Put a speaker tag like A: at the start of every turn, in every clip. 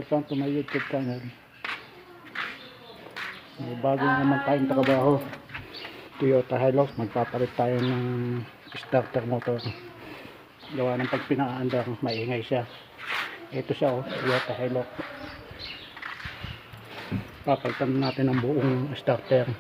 A: welcome to my YouTube channel. May bago naman tayong trabaho. Toyota Hilux, magpapalit tayo ng starter motor. Gawa ng pag pinaandar, maingay siya. Ito siya, Toyota Hilux. Papalitan natin ang buong starter.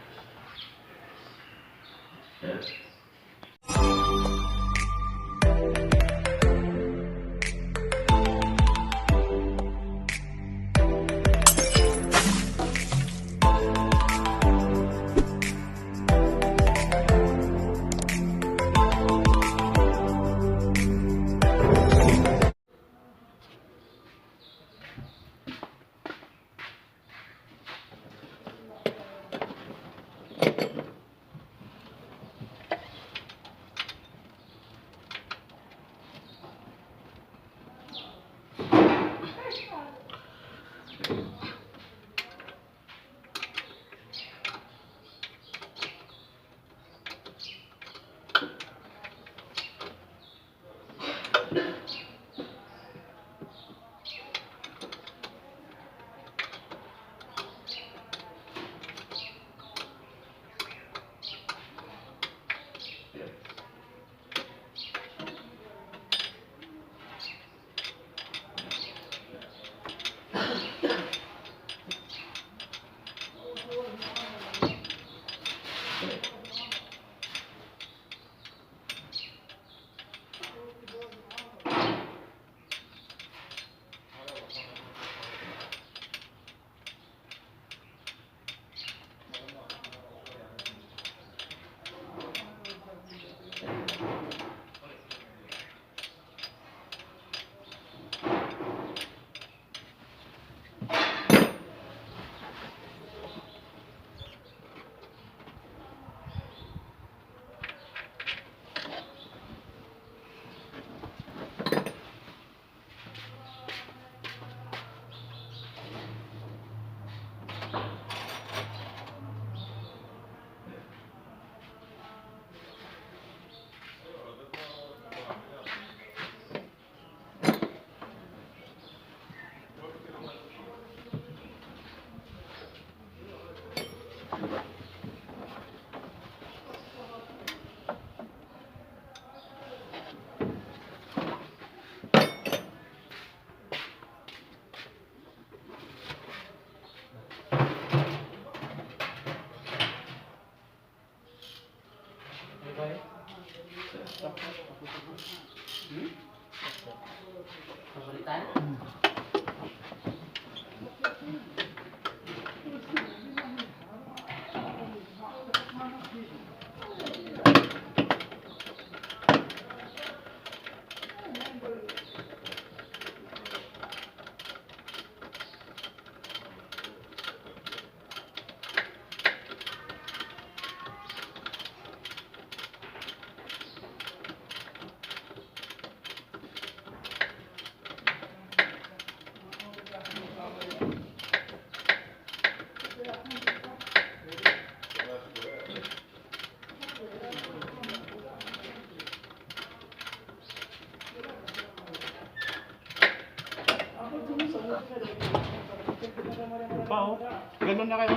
A: Pao, ganun na kayo.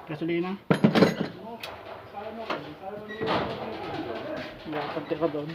A: Gasolina. Pagka ka doon.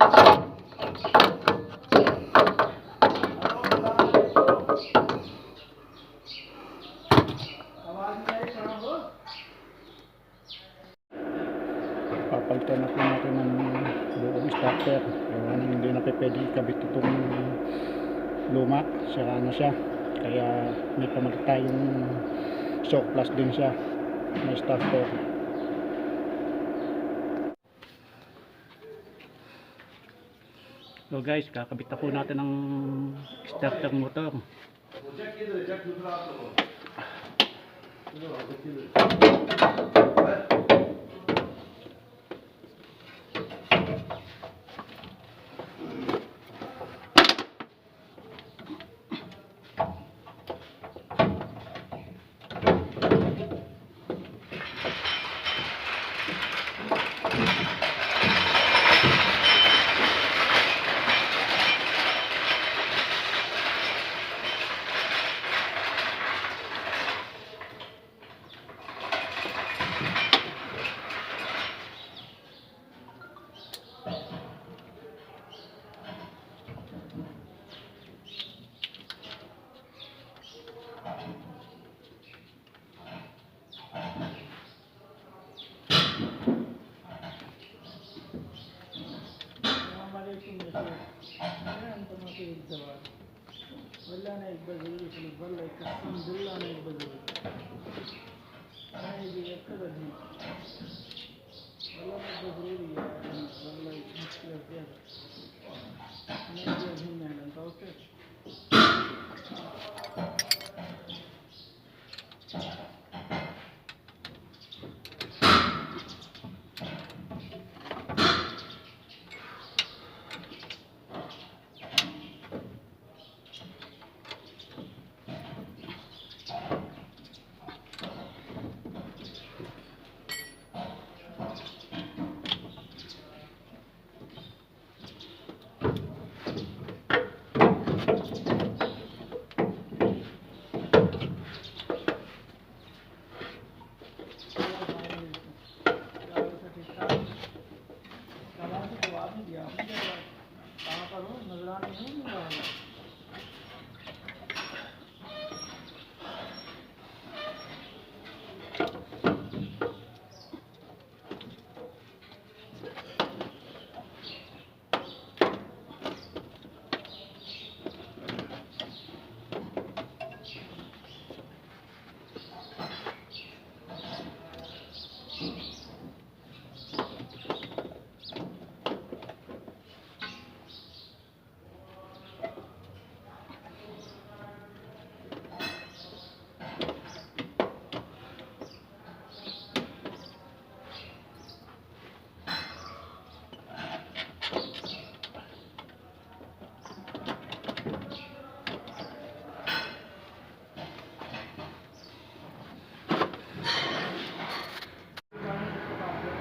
A: Papalitan na po natin ng buong starter. Kaya hindi na pwede ikabit itong luma, sira na siya. Kaya may pamalit tayong shock plus din siya na starter. So guys, kakabit na po natin ng starter motor.
B: वल्ला ने एक बार जरूर सुनो वल्ला एक कसम दिल्ला ने एक बार जरूर नहीं ये कर दी वल्ला ने एक बार जरूर है वल्ला एक मुश्किल है नहीं ये भी नहीं तो okay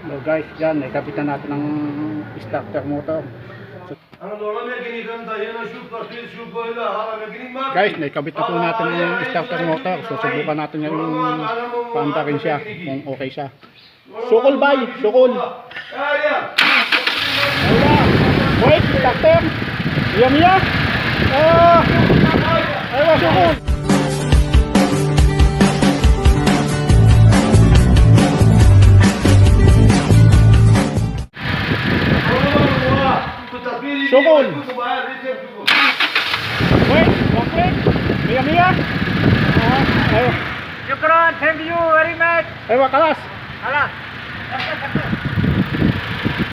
A: So guys, yan, ikapitan natin ng starter motor. So, guys, naikabit na po natin yung starter motor. Susubukan natin yung paanda rin siya, kung okay siya. Sukol bay, sukol. Wait, starter. Iya. Ayo, sukol. Sukol. Wait, okay. Iya. Ayo.
B: Shukran, thank you very much.
A: Ayo, kalas.
B: Alas.